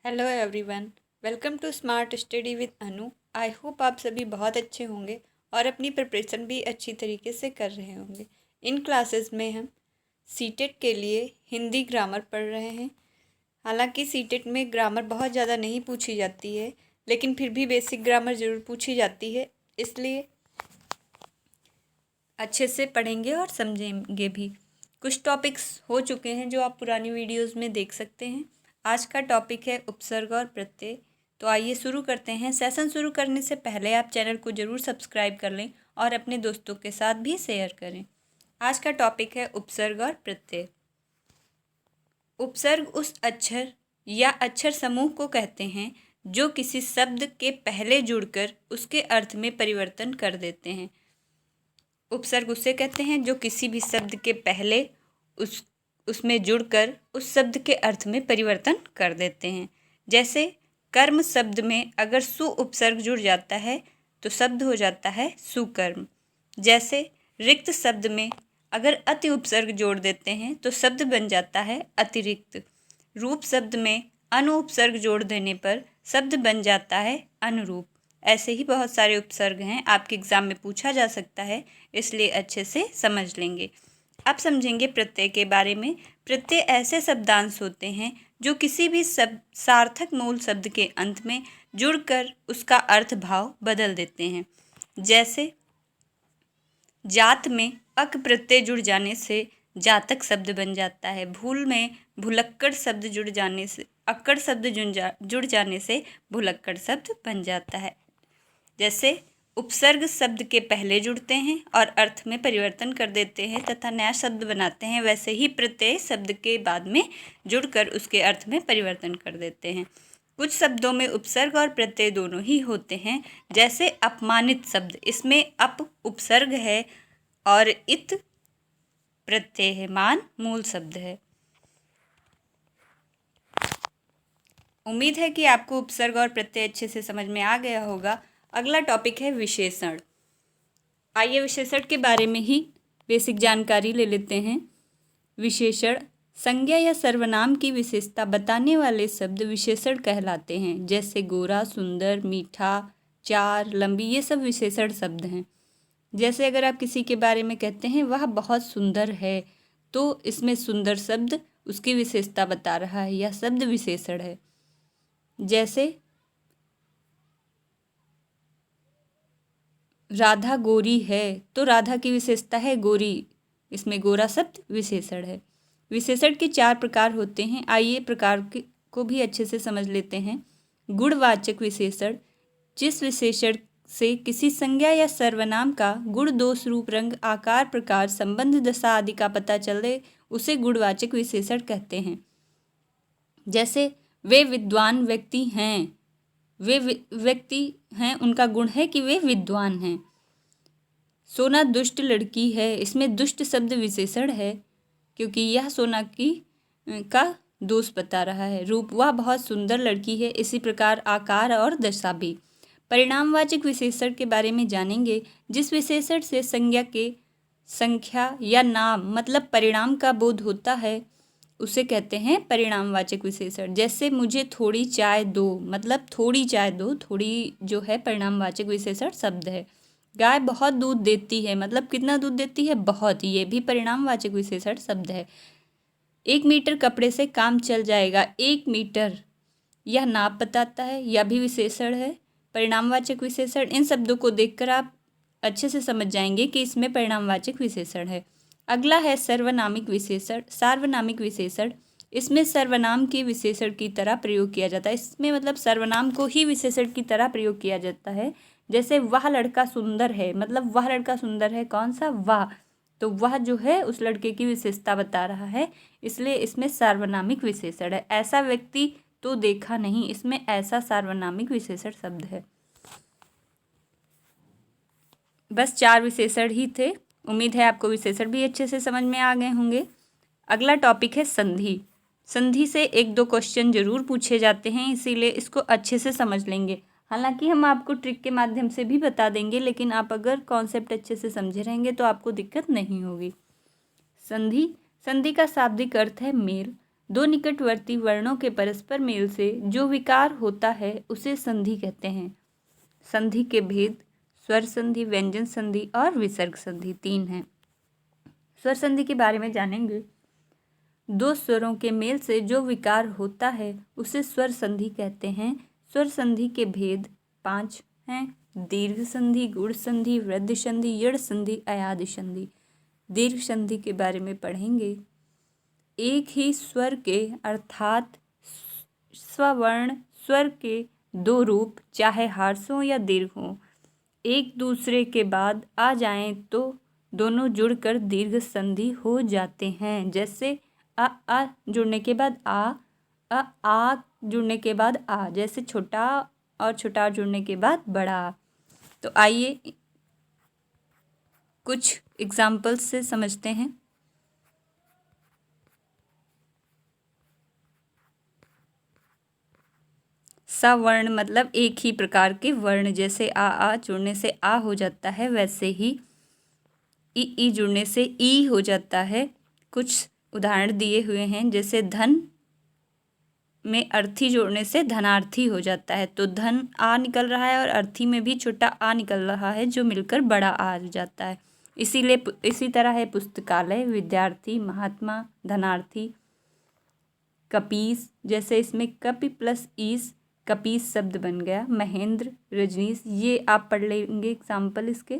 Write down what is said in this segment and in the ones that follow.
Hello everyone, welcome to smart study with Anu. I hope आप सभी बहुत अच्छे होंगे और अपनी प्रिपरेशन भी अच्छी तरीके से कर रहे होंगे। इन क्लासेस में हम सीटेट के लिए हिंदी ग्रामर पढ़ रहे हैं। हालांकि सीटेट में ग्रामर बहुत ज़्यादा नहीं पूछी जाती है, लेकिन फिर भी बेसिक ग्रामर ज़रूर पूछी जाती है, इसलिए अच्छे से पढ़ेंगे और समझेंगे भी। कुछ टॉपिक्स हो चुके हैं जो आप पुरानी वीडियोस में देख सकते हैं। आज का टॉपिक है उपसर्ग और प्रत्यय। तो आइए शुरू करते हैं। सेशन शुरू करने से पहले आप चैनल को ज़रूर सब्सक्राइब कर लें और अपने दोस्तों के साथ भी शेयर करें। आज का टॉपिक है उपसर्ग और प्रत्यय। उपसर्ग उस अक्षर या अक्षर समूह को कहते हैं जो किसी शब्द के पहले जुड़कर उसके अर्थ में परिवर्तन कर देते हैं। उपसर्ग उसे कहते हैं जो किसी भी शब्द के पहले उसमें जुड़कर उस शब्द के अर्थ में परिवर्तन कर देते हैं। जैसे कर्म शब्द में अगर सु उपसर्ग जुड़ जाता है तो शब्द हो जाता है सुकर्म। जैसे रिक्त शब्द में अगर अति उपसर्ग जोड़ देते हैं तो शब्द बन जाता है अतिरिक्त। रूप शब्द में अनु उपसर्ग जोड़ देने पर शब्द बन जाता है अनुरूप। ऐसे ही बहुत सारे उपसर्ग हैं, आपके एग्ज़ाम में पूछा जा सकता है, इसलिए अच्छे से समझ लेंगे। अब समझेंगे प्रत्यय के बारे में। प्रत्यय ऐसे शब्दांश होते हैं जो किसी भी सार्थक मूल शब्द के अंत में जुड़कर उसका अर्थ भाव बदल देते हैं। जैसे जात में अक प्रत्यय जुड़ जाने से जातक शब्द बन जाता है। भूल में भुलक्कड़ शब्द जुड़ जाने से अक्कड़ शब्द जुड़ जाने से भुलक्कड़ शब्द बन जाता है। जैसे उपसर्ग शब्द के पहले जुड़ते हैं और अर्थ में परिवर्तन कर देते हैं तथा नया शब्द बनाते हैं, वैसे ही प्रत्यय शब्द के बाद में जुड़कर उसके अर्थ में परिवर्तन कर देते हैं। कुछ शब्दों में उपसर्ग और प्रत्यय दोनों ही होते हैं। जैसे अपमानित शब्द, इसमें अप उपसर्ग है और इत प्रत्यय है, मान मूल शब्द है। उम्मीद है कि आपको उपसर्ग और प्रत्यय अच्छे से समझ में आ गया होगा। अगला टॉपिक है विशेषण। आइए विशेषण के बारे में ही बेसिक जानकारी ले लेते हैं। विशेषण संज्ञा या सर्वनाम की विशेषता बताने वाले शब्द विशेषण कहलाते हैं। जैसे गोरा, सुंदर, मीठा, चार, लंबी, ये सब विशेषण शब्द हैं। जैसे अगर आप किसी के बारे में कहते हैं वह बहुत सुंदर है, तो इसमें सुंदर शब्द उसकी विशेषता बता रहा है, यह शब्द विशेषण है। जैसे राधा गोरी है, तो राधा की विशेषता है गोरी, इसमें गोरा शब्द विशेषण है। विशेषण के 4 प्रकार होते हैं। आइए प्रकार को भी अच्छे से समझ लेते हैं। गुणवाचक विशेषण, जिस विशेषण से किसी संज्ञा या सर्वनाम का गुण, दोष, रूप, रंग, आकार, प्रकार, संबंध, दशा आदि का पता चले, उसे गुणवाचक विशेषण कहते हैं। जैसे वे विद्वान व्यक्ति हैं, वे व्यक्ति हैं, उनका गुण है कि वे विद्वान हैं। सोना दुष्ट लड़की है, इसमें दुष्ट शब्द विशेषण है क्योंकि यह सोना का दोष बता रहा है। रूप, वह बहुत सुंदर लड़की है। इसी प्रकार आकार और दशा भी। परिणामवाचक विशेषण के बारे में जानेंगे। जिस विशेषण से संज्ञा के संख्या या नाम मतलब परिणाम का बोध होता है उसे कहते हैं परिणामवाचक विशेषण। जैसे मुझे थोड़ी चाय दो, मतलब थोड़ी चाय दो, थोड़ी जो है परिणामवाचक विशेषण शब्द है। गाय बहुत दूध देती है, मतलब कितना दूध देती है, बहुत, ये भी परिणामवाचक विशेषण शब्द है। 1 मीटर कपड़े से काम चल जाएगा, 1 मीटर यह नाप बताता है, यह भी विशेषण है, परिणामवाचक विशेषण। इन शब्दों को देखकर आप अच्छे से समझ जाएंगे कि इसमें परिणामवाचक विशेषण है। अगला है सर्वनामिक विशेषण। सार्वनामिक विशेषण, इसमें सर्वनाम के विशेषण की तरह प्रयोग किया जाता है। इसमें मतलब सर्वनाम को ही विशेषण की तरह प्रयोग किया जाता है। जैसे वह लड़का सुंदर है, मतलब वह लड़का सुंदर है, कौन सा, वह, तो वह जो है उस लड़के की विशेषता बता रहा है, इसलिए इसमें सार्वनामिक विशेषण है। ऐसा व्यक्ति तो देखा नहीं, इसमें ऐसा सार्वनामिक विशेषण शब्द है। बस 4 विशेषण ही थे। उम्मीद है आपको विशेषण भी अच्छे से समझ में आ गए होंगे। अगला टॉपिक है संधि। संधि से 1-2 क्वेश्चन जरूर पूछे जाते हैं, इसीलिए इसको अच्छे से समझ लेंगे। हालांकि हम आपको ट्रिक के माध्यम से भी बता देंगे, लेकिन आप अगर कॉन्सेप्ट अच्छे से समझे रहेंगे तो आपको दिक्कत नहीं होगी। संधि, संधि का शाब्दिक अर्थ है मेल। दो निकटवर्ती वर्णों के परस्पर मेल से जो विकार होता है उसे संधि कहते हैं। संधि के भेद स्वर संधि, व्यंजन संधि और विसर्ग संधि 3 हैं। स्वर संधि के बारे में जानेंगे। दो स्वरों के मेल से जो विकार होता है उसे स्वर संधि कहते हैं। स्वर संधि के भेद 5 हैं। दीर्घ संधि, गुण संधि, वृद्धि संधि, यड़ संधि, अयादि संधि। दीर्घ संधि के बारे में पढ़ेंगे। एक ही स्वर के अर्थात स्ववर्ण स्वर के दो रूप, चाहे हार्स हों या दीर्घ हों, एक दूसरे के बाद आ जाएं तो दोनों जुड़कर दीर्घ संधि हो जाते हैं। जैसे आ जुड़ने के बाद आ जुड़ने के बाद आ, जैसे छोटा और छोटा जुड़ने के बाद बड़ा। तो आइए कुछ एग्जाम्पल्स से समझते हैं। सवर्ण मतलब एक ही प्रकार के वर्ण, जैसे आ जुड़ने से आ हो जाता है, वैसे ही ई जुड़ने से ई हो जाता है। कुछ उदाहरण दिए हुए हैं, जैसे धन में अर्थी जोड़ने से धनार्थी हो जाता है। तो धन आ निकल रहा है और अर्थी में भी छोटा आ निकल रहा है जो मिलकर बड़ा आ जाता है। इसी तरह है पुस्तकालय, विद्यार्थी, महात्मा, धनार्थी, कपीस, जैसे इसमें कपि प्लस ईस कपीस शब्द बन गया। महेंद्र, रजनीश, ये आप पढ़ लेंगे एग्जाम्पल इसके।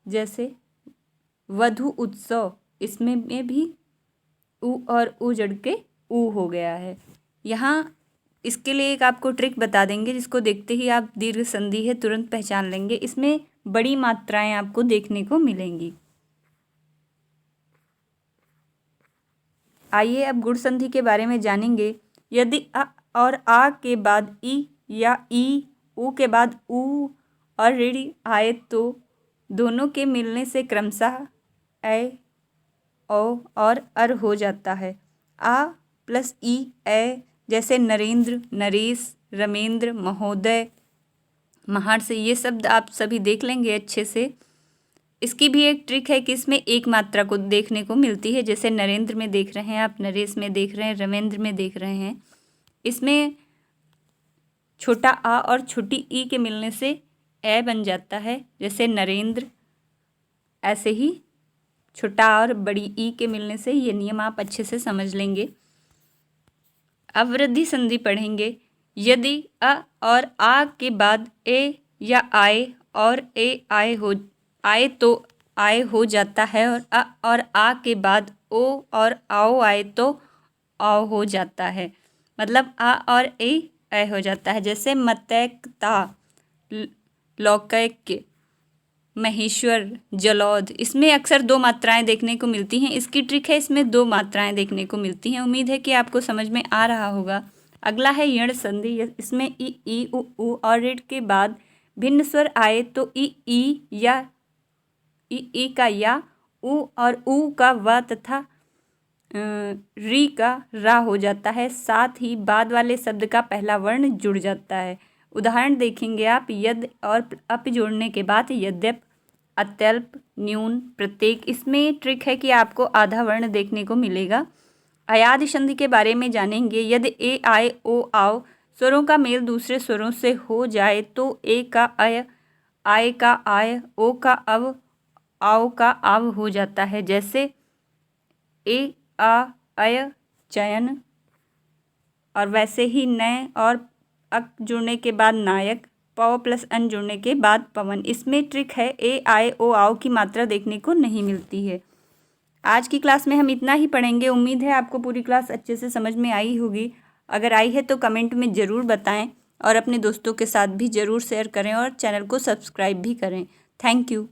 जैसे वधु उत्सव, इसमें में भी उ और उ जड़ के ऊ हो गया है। यहाँ इसके लिए एक आपको ट्रिक बता देंगे, जिसको देखते ही आप दीर्घ संधि है तुरंत पहचान लेंगे। इसमें बड़ी मात्राएं आपको देखने को मिलेंगी। आइए अब गुण संधि के बारे में जानेंगे। यदि अ और आ के बाद ई या ई, ऊ के बाद ऊ और ऋ आए तो दोनों के मिलने से क्रमशः ए, ओ और अर हो जाता है। आ प्लस ई ए, जैसे नरेंद्र, नरेश, रमेंद्र, महोदय, महार से ये शब्द आप सभी देख लेंगे अच्छे से। इसकी भी एक ट्रिक है कि इसमें एक मात्रा को देखने को मिलती है, जैसे नरेंद्र में देख रहे हैं आप, नरेश में देख रहे हैं, रमेंद्र में देख रहे हैं। इसमें छोटा आ और छोटी ई के मिलने से ए बन जाता है, जैसे नरेंद्र। ऐसे ही छोटा और बड़ी ई के मिलने से ये नियम आप अच्छे से समझ लेंगे। अवृद्धि संधि पढ़ेंगे। यदि अ और आ के बाद ए या आए और ए आए तो आए हो जाता है, और अ और आ के बाद ओ और आओ आए तो आओ हो जाता है। मतलब आ और ए हो जाता है। जैसे मतैकता, लौकैक्य, महेश्वर, जलौध, इसमें अक्सर दो मात्राएं देखने को मिलती हैं। इसकी ट्रिक है, इसमें दो मात्राएं देखने को मिलती हैं। उम्मीद है कि आपको समझ में आ रहा होगा। अगला है यण संधि। इसमें ई उ और ऋ के बाद भिन्न स्वर आए तो ई या ई का या, उ और ऊ का व तथा री का रा हो जाता है। साथ ही बाद वाले शब्द का पहला वर्ण जुड़ जाता है। उदाहरण देखेंगे आप। यद और अप जोड़ने के बाद यद्यप, अत्यल्प, न्यून, प्रत्येक। इसमें ट्रिक है कि आपको आधा वर्ण देखने को मिलेगा। अयादि संधि के बारे में जानेंगे। यदि ए आए ओ आओ स्वरों का मेल दूसरे स्वरों से हो जाए तो ए का अय, आए का आय, ओ का अव, आओ का आव हो जाता है। जैसे ए आ अय चयन, और वैसे ही नय और अक जुड़ने के बाद नायक, पव प्लस अन जुड़ने के बाद पवन। इसमें ट्रिक है, ए आए ओ आओ की मात्रा देखने को नहीं मिलती है। आज की क्लास में हम इतना ही पढ़ेंगे। उम्मीद है आपको पूरी क्लास अच्छे से समझ में आई होगी। अगर आई है तो कमेंट में ज़रूर बताएं और अपने दोस्तों के साथ भी ज़रूर शेयर करें और चैनल को सब्सक्राइब भी करें। Thank you.